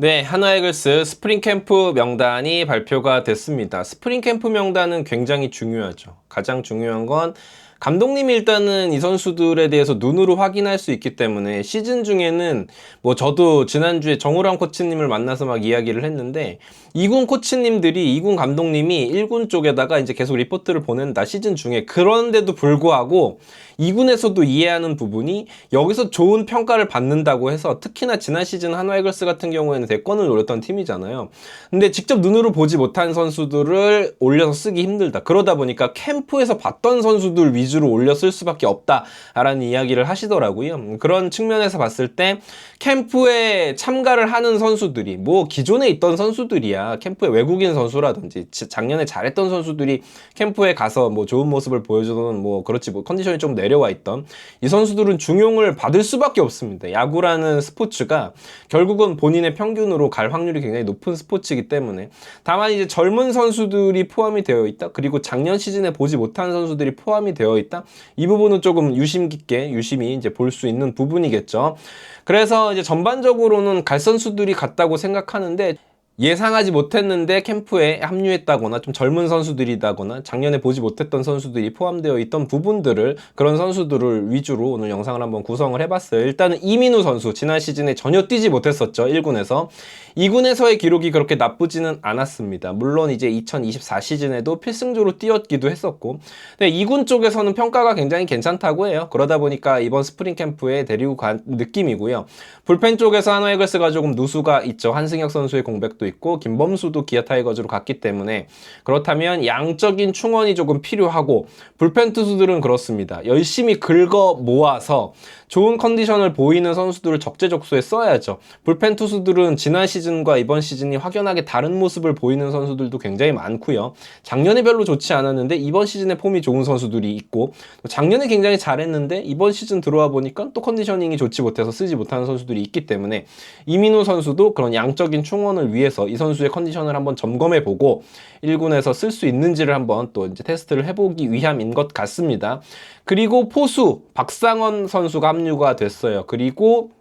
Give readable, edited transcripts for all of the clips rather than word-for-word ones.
네, 한화이글스 스프링 캠프 명단이 발표가 됐습니다. 스프링 캠프 명단은 굉장히 중요하죠. 가장 중요한 건 감독님이 일단은 이 선수들에 대해서 눈으로 확인할 수 있기 때문에 시즌 중에는 뭐 저도 지난주에 정우람 코치님을 만나서 막 이야기를 했는데 2군 코치님들이 2군 감독님이 1군 쪽에다가 이제 계속 리포트를 보낸다 시즌 중에. 그런데도 불구하고 2군에서도 이해하는 부분이 여기서 좋은 평가를 받는다고 해서, 특히나 지난 시즌 한화이글스 같은 경우에는 대권을 노렸던 팀이잖아요. 근데 직접 눈으로 보지 못한 선수들을 올려서 쓰기 힘들다. 그러다 보니까 캠프에서 봤던 선수들 위주로 올려 쓸 수밖에 없다라는 이야기를 하시더라고요. 그런 측면에서 봤을 때 캠프에 참가를 하는 선수들이 뭐 기존에 있던 선수들이야. 캠프에 외국인 선수라든지 작년에 잘했던 선수들이 캠프에 가서 뭐 좋은 모습을 보여주는, 뭐 그렇지 뭐 컨디션이 좀 내려와 있던 이 선수들은 중용을 받을 수밖에 없습니다. 야구라는 스포츠가 결국은 본인의 평균으로 갈 확률이 굉장히 높은 스포츠이기 때문에. 다만 이제 젊은 선수들이 포함이 되어 있다, 그리고 작년 시즌에 보지 못한 선수들이 포함이 되어 있다, 이 부분은 조금 유심히 이제 볼 수 있는 부분이겠죠. 그래서 이제 전반적으로는 갈 선수들이 같다고 생각하는데, 예상하지 못했는데 캠프에 합류했다거나 좀 젊은 선수들이다거나 작년에 보지 못했던 선수들이 포함되어 있던 부분들을, 그런 선수들을 위주로 오늘 영상을 한번 구성을 해봤어요. 일단은 이민우 선수, 지난 시즌에 전혀 뛰지 못했었죠. 1군에서. 2군에서의 기록이 그렇게 나쁘지는 않았습니다. 물론 이제 2024 시즌에도 필승조로 뛰었기도 했었고, 근데 2군 쪽에서는 평가가 굉장히 괜찮다고 해요. 그러다 보니까 이번 스프링 캠프에 데리고 간 느낌이고요. 불펜 쪽에서 한화이글스가 조금 누수가 있죠. 한승혁 선수의 공백도 있고 김범수도 기아 타이거즈로 갔기 때문에. 그렇다면 양적인 충원이 조금 필요하고, 불펜 투수들은 그렇습니다. 열심히 긁어 모아서 좋은 컨디션을 보이는 선수들을 적재적소에 써야죠. 불펜 투수들은 지난 시즌과 이번 시즌이 확연하게 다른 모습을 보이는 선수들도 굉장히 많고요. 작년에 별로 좋지 않았는데 이번 시즌에 폼이 좋은 선수들이 있고, 작년에 굉장히 잘했는데 이번 시즌 들어와 보니까 또 컨디셔닝이 좋지 못해서 쓰지 못하는 선수들이 있기 때문에, 이민우 선수도 그런 양적인 충원을 위해서 이 선수의 컨디션을 한번 점검해보고 1군에서 쓸 수 있는지를 한번 또 이제 테스트를 해보기 위함인 것 같습니다. 그리고 포수 박상원 선수가 합류가 됐어요. 그리고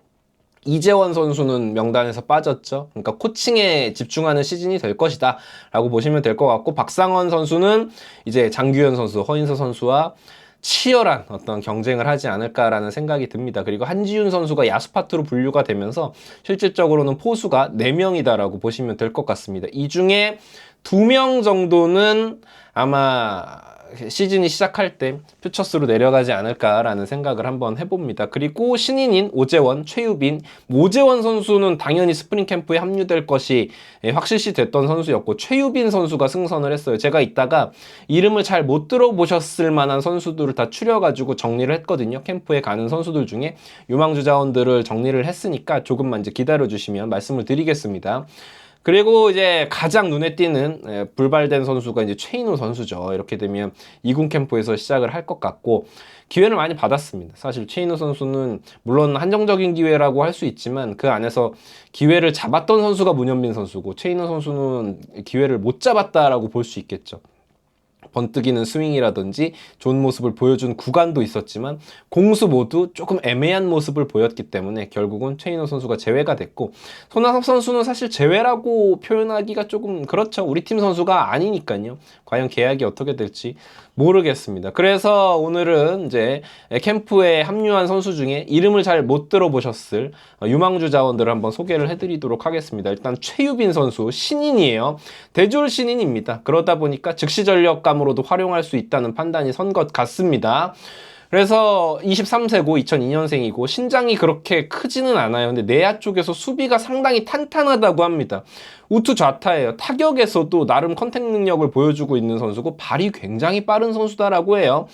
이재원 선수는 명단에서 빠졌죠. 그러니까 코칭에 집중하는 시즌이 될 것이다 라고 보시면 될 것 같고, 박상원 선수는 이제 장규현 선수, 허인서 선수와 치열한 어떤 경쟁을 하지 않을까라는 생각이 듭니다. 그리고 한지훈 선수가 야수 파트로 분류가 되면서 실질적으로는 포수가 4명이다라고 보시면 될 것 같습니다. 이 중에 2명 정도는 아마 시즌이 시작할 때 퓨처스로 내려가지 않을까라는 생각을 한번 해봅니다. 그리고 신인인 오재원, 최유빈, 오재원 선수는 당연히 스프링 캠프에 합류될 것이 확실시 됐던 선수였고, 최유빈 선수가 승선을 했어요. 제가 이따가 이름을 잘 못 들어보셨을 만한 선수들을 다 추려가지고 정리를 했거든요. 캠프에 가는 선수들 중에 유망주 자원들을 정리를 했으니까 조금만 이제 기다려주시면 말씀을 드리겠습니다. 그리고 이제 가장 눈에 띄는 불발된 선수가 이제 최인호 선수죠. 이렇게 되면 2군 캠프에서 시작을 할 것 같고, 기회를 많이 받았습니다. 사실 최인호 선수는 물론 한정적인 기회라고 할 수 있지만 그 안에서 기회를 잡았던 선수가 문현민 선수고, 최인호 선수는 기회를 못 잡았다라고 볼 수 있겠죠. 번뜩이는 스윙이라든지 좋은 모습을 보여준 구간도 있었지만 공수 모두 조금 애매한 모습을 보였기 때문에 결국은 최인호 선수가 제외가 됐고, 손아섭 선수는 사실 제외라고 표현하기가 조금 그렇죠. 우리 팀 선수가 아니니까요. 과연 계약이 어떻게 될지 모르겠습니다. 그래서 오늘은 이제 캠프에 합류한 선수 중에 이름을 잘 못 들어보셨을 유망주 자원들을 한번 소개를 해드리도록 하겠습니다. 일단 최유빈 선수 신인이에요. 대졸 신인입니다. 그러다 보니까 즉시 전력감으로도 활용할 수 있다는 판단이 선 것 같습니다. 그래서 23세고 2002년생이고 신장이 그렇게 크지는 않아요. 근데 내야 쪽에서 수비가 상당히 탄탄하다고 합니다. 우투 좌타예요. 타격에서도 나름 컨택 능력을 보여주고 있는 선수고, 발이 굉장히 빠른 선수다라고 해요.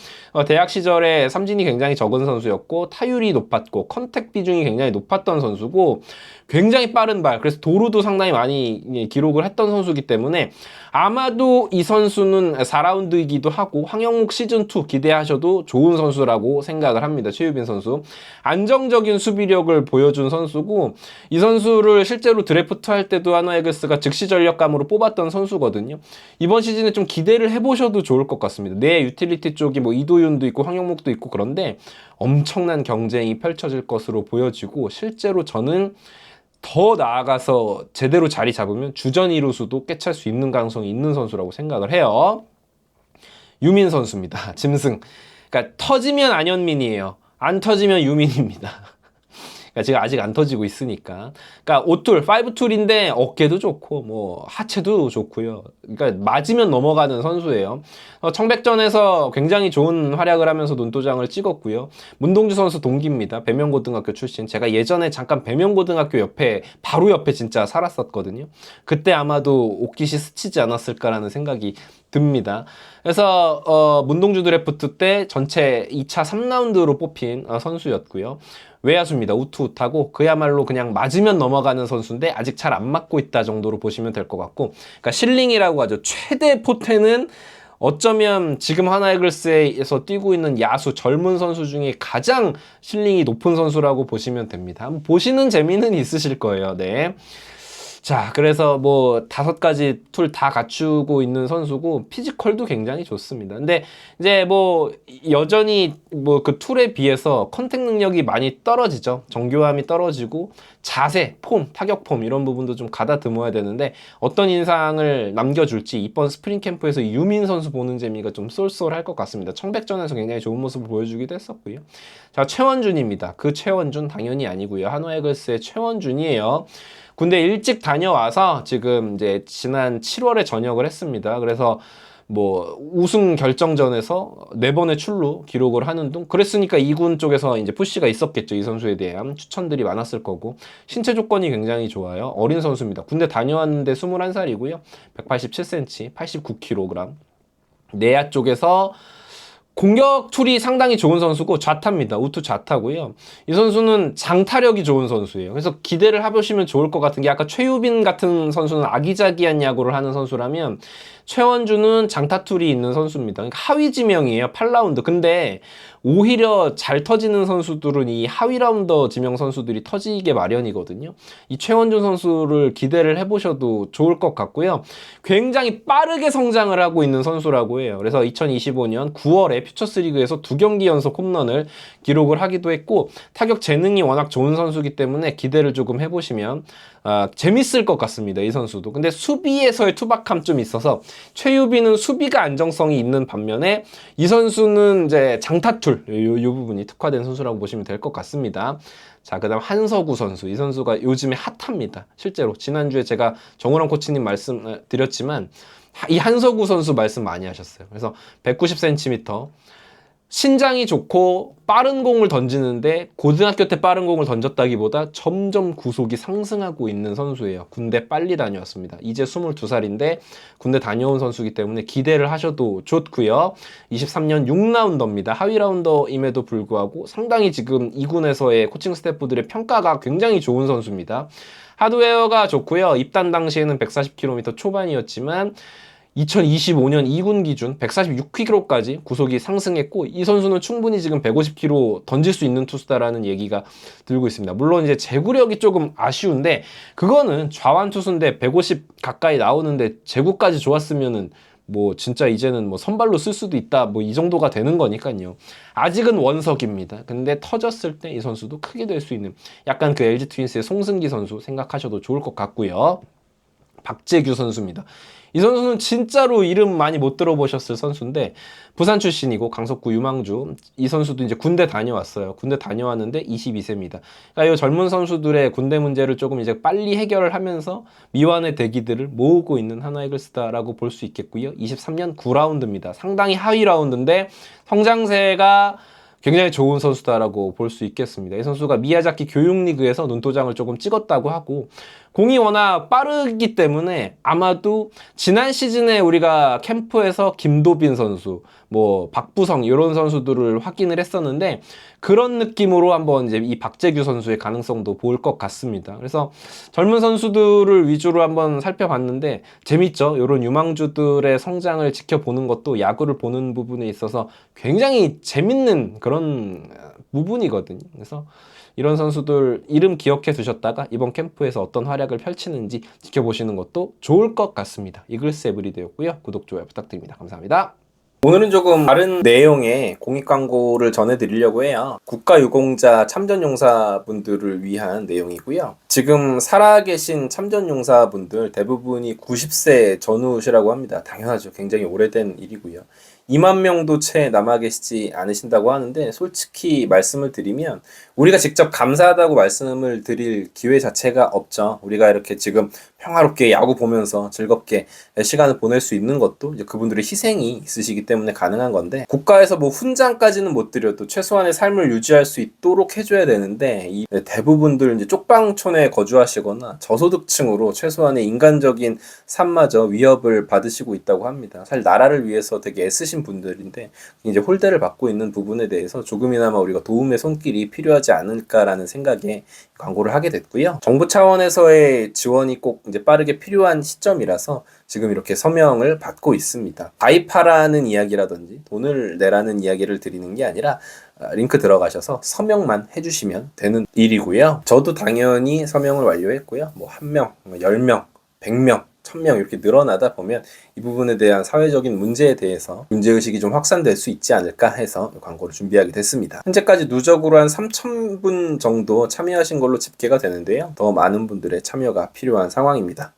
대학 시절에 삼진이 굉장히 적은 선수였고 타율이 높았고 컨택 비중이 굉장히 높았던 선수고, 굉장히 빠른 발, 그래서 도루도 상당히 많이 기록을 했던 선수이기 때문에 아마도 이 선수는 4라운드이기도 하고 황영목 시즌2 기대하셔도 좋은 선수라고 생각을 합니다. 최유빈 선수 안정적인 수비력을 보여준 선수고, 이 선수를 실제로 드래프트 할 때도 한화이글스가 즉시 전력감으로 뽑았던 선수거든요. 이번 시즌에 좀 기대를 해보셔도 좋을 것 같습니다. 내 유틸리티 쪽이 뭐 이도윤도 있고 황영목도 있고 그런데 엄청난 경쟁이 펼쳐질 것으로 보여지고, 실제로 저는 더 나아가서 제대로 자리 잡으면 주전 2루수도 꿰찰 수 있는 가능성이 있는 선수라고 생각을 해요. 유민 선수입니다. 짐승. 그러니까 터지면 안현민이에요. 안 터지면 유민입니다. 그러니까 지금 아직 안 터지고 있으니까. 그러니까 5툴, 5툴인데 어깨도 좋고 뭐 하체도 좋고요. 그러니까 맞으면 넘어가는 선수예요. 청백전에서 굉장히 좋은 활약을 하면서 눈도장을 찍었고요. 문동주 선수 동기입니다. 배명고등학교 출신. 제가 예전에 잠깐 배명고등학교 옆에 바로 옆에 진짜 살았었거든요. 그때 아마도 옥깃이 스치지 않았을까라는 생각이 듭니다. 그래서 문동주 드래프트 때 전체 2차 3라운드로 뽑힌 선수였고요. 외야수입니다. 우투우타고 그야말로 그냥 맞으면 넘어가는 선수인데 아직 잘 안 맞고 있다 정도로 보시면 될 것 같고, 그러니까 실링이라고 하죠. 최대 포텐은 어쩌면 지금 하나이글스에서 뛰고 있는 야수 젊은 선수 중에 가장 실링이 높은 선수라고 보시면 됩니다. 한번 보시는 재미는 있으실 거예요. 네. 자, 그래서 뭐 5가지 툴 다 갖추고 있는 선수고 피지컬도 굉장히 좋습니다. 근데 이제 뭐 여전히 뭐 그 툴에 비해서 컨택 능력이 많이 떨어지죠. 정교함이 떨어지고 자세, 폼, 타격 폼 이런 부분도 좀 가다듬어야 되는데 어떤 인상을 남겨줄지 이번 스프링 캠프에서 유민 선수 보는 재미가 좀 쏠쏠할 것 같습니다. 청백전에서 굉장히 좋은 모습을 보여주기도 했었고요. 자, 최원준입니다. 그 최원준 당연히 아니고요. 한화이글스의 최원준이에요. 군대 일찍 다녀와서 지금 이제 지난 7월에 전역을 했습니다. 그래서 뭐 우승 결정전에서 4번의 출루 기록을 하는 등 그랬으니까 2군 쪽에서 이제 푸시가 있었겠죠. 이 선수에 대한 추천들이 많았을 거고 신체 조건이 굉장히 좋아요. 어린 선수입니다. 군대 다녀왔는데 21살이고요. 187cm, 89kg. 내야 쪽에서 공격 툴이 상당히 좋은 선수고 좌타입니다. 우투 좌타고요. 이 선수는 장타력이 좋은 선수예요. 그래서 기대를 해보시면 좋을 것 같은 게 아까 최유빈 같은 선수는 아기자기한 야구를 하는 선수라면 최원준은 장타 툴이 있는 선수입니다. 그러니까 하위 지명이에요. 8라운드. 근데 오히려 잘 터지는 선수들은 이 하위 라운더 지명 선수들이 터지게 마련이거든요. 이 최원준 선수를 기대를 해보셔도 좋을 것 같고요. 굉장히 빠르게 성장을 하고 있는 선수라고 해요. 그래서 2025년 9월에 퓨처스리그에서 2경기 연속 홈런을 기록을 하기도 했고 타격 재능이 워낙 좋은 선수이기 때문에 기대를 조금 해보시면 재밌을 것 같습니다. 이 선수도. 근데 수비에서의 투박함 좀 있어서 최유빈은 수비가 안정성이 있는 반면에 이 선수는 이제 장타툴 요 부분이 특화된 선수라고 보시면 될 것 같습니다. 자, 그 다음 한서구 선수. 이 선수가 요즘에 핫합니다. 실제로 지난주에 제가 정우람 코치님 말씀 드렸지만 이 한서구 선수 말씀 많이 하셨어요. 그래서 190cm 신장이 좋고 빠른 공을 던지는데 고등학교 때 빠른 공을 던졌다기보다 점점 구속이 상승하고 있는 선수예요. 군대 빨리 다녀왔습니다. 이제 22살인데 군대 다녀온 선수이기 때문에 기대를 하셔도 좋고요. 23년 6라운더입니다. 하위 라운더임에도 불구하고 상당히 지금 2군에서의 코칭 스태프들의 평가가 굉장히 좋은 선수입니다. 하드웨어가 좋고요. 입단 당시에는 140km 초반이었지만 2025년 2군 기준 146km까지 구속이 상승했고 이 선수는 충분히 지금 150km 던질 수 있는 투수다라는 얘기가 들고 있습니다. 물론 이제 제구력이 조금 아쉬운데 그거는 좌완 투수인데 150 가까이 나오는데 제구까지 좋았으면은 뭐 진짜 이제는 뭐 선발로 쓸 수도 있다 뭐 이 정도가 되는 거니까요. 아직은 원석입니다. 근데 터졌을 때 이 선수도 크게 될 수 있는 약간 그 LG 트윈스의 송승기 선수 생각하셔도 좋을 것 같고요. 박재규 선수입니다. 이 선수는 진짜로 이름 많이 못 들어보셨을 선수인데 부산 출신이고 강석구 유망주. 이 선수도 이제 군대 다녀왔어요. 군대 다녀왔는데 22세입니다. 그러니까 이 젊은 선수들의 군대 문제를 조금 이제 빨리 해결을 하면서 미완의 대기들을 모으고 있는 하나이글스다라고 볼 수 있겠고요. 23년 9라운드입니다. 상당히 하위 라운드인데 성장세가 굉장히 좋은 선수다라고 볼 수 있겠습니다. 이 선수가 미야자키 교육리그에서 눈도장을 조금 찍었다고 하고 공이 워낙 빠르기 때문에 아마도 지난 시즌에 우리가 캠프에서 김도빈 선수, 뭐 박부성 이런 선수들을 확인을 했었는데 그런 느낌으로 한번 이제 이 박재규 선수의 가능성도 볼 것 같습니다. 그래서 젊은 선수들을 위주로 한번 살펴봤는데 재밌죠. 이런 유망주들의 성장을 지켜보는 것도 야구를 보는 부분에 있어서 굉장히 재밌는 그런 부분이거든요. 그래서 이런 선수들 이름 기억해 두셨다가 이번 캠프에서 어떤 활약을 펼치는지 지켜보시는 것도 좋을 것 같습니다. 이글스 에브리데이였고요. 구독, 좋아요 부탁드립니다. 감사합니다. 오늘은 조금 다른 내용의 공익 광고를 전해드리려고 해요. 국가유공자 참전용사분들을 위한 내용이고요. 지금 살아계신 참전용사분들 대부분이 90세 전후시라고 합니다. 당연하죠. 굉장히 오래된 일이고요. 2만 명도 채 남아 계시지 않으신다고 하는데 솔직히 말씀을 드리면 우리가 직접 감사하다고 말씀을 드릴 기회 자체가 없죠. 우리가 이렇게 지금 평화롭게 야구 보면서 즐겁게 시간을 보낼 수 있는 것도 이제 그분들의 희생이 있으시기 때문에 가능한 건데 국가에서 뭐 훈장까지는 못 드려도 최소한의 삶을 유지할 수 있도록 해줘야 되는데 이 대부분들 이제 쪽방촌에 거주하시거나 저소득층으로 최소한의 인간적인 삶마저 위협을 받으시고 있다고 합니다. 사실 나라를 위해서 되게 애쓰신 분들인데 이제 홀대를 받고 있는 부분에 대해서 조금이나마 우리가 도움의 손길이 필요하지 않을까라는 생각에 광고를 하게 됐고요. 정부 차원에서의 지원이 꼭 이제 빠르게 필요한 시점이라서 지금 이렇게 서명을 받고 있습니다. 가입하라는 이야기라든지 돈을 내라는 이야기를 드리는 게 아니라 링크 들어가셔서 서명만 해주시면 되는 일이고요. 저도 당연히 서명을 완료했고요. 뭐 1명, 10명, 100명, 1000명 이렇게 늘어나다 보면 이 부분에 대한 사회적인 문제에 대해서 문제의식이 좀 확산될 수 있지 않을까 해서 광고를 준비하게 됐습니다. 현재까지 누적으로 한 3000분 정도 참여하신 걸로 집계가 되는데요. 더 많은 분들의 참여가 필요한 상황입니다.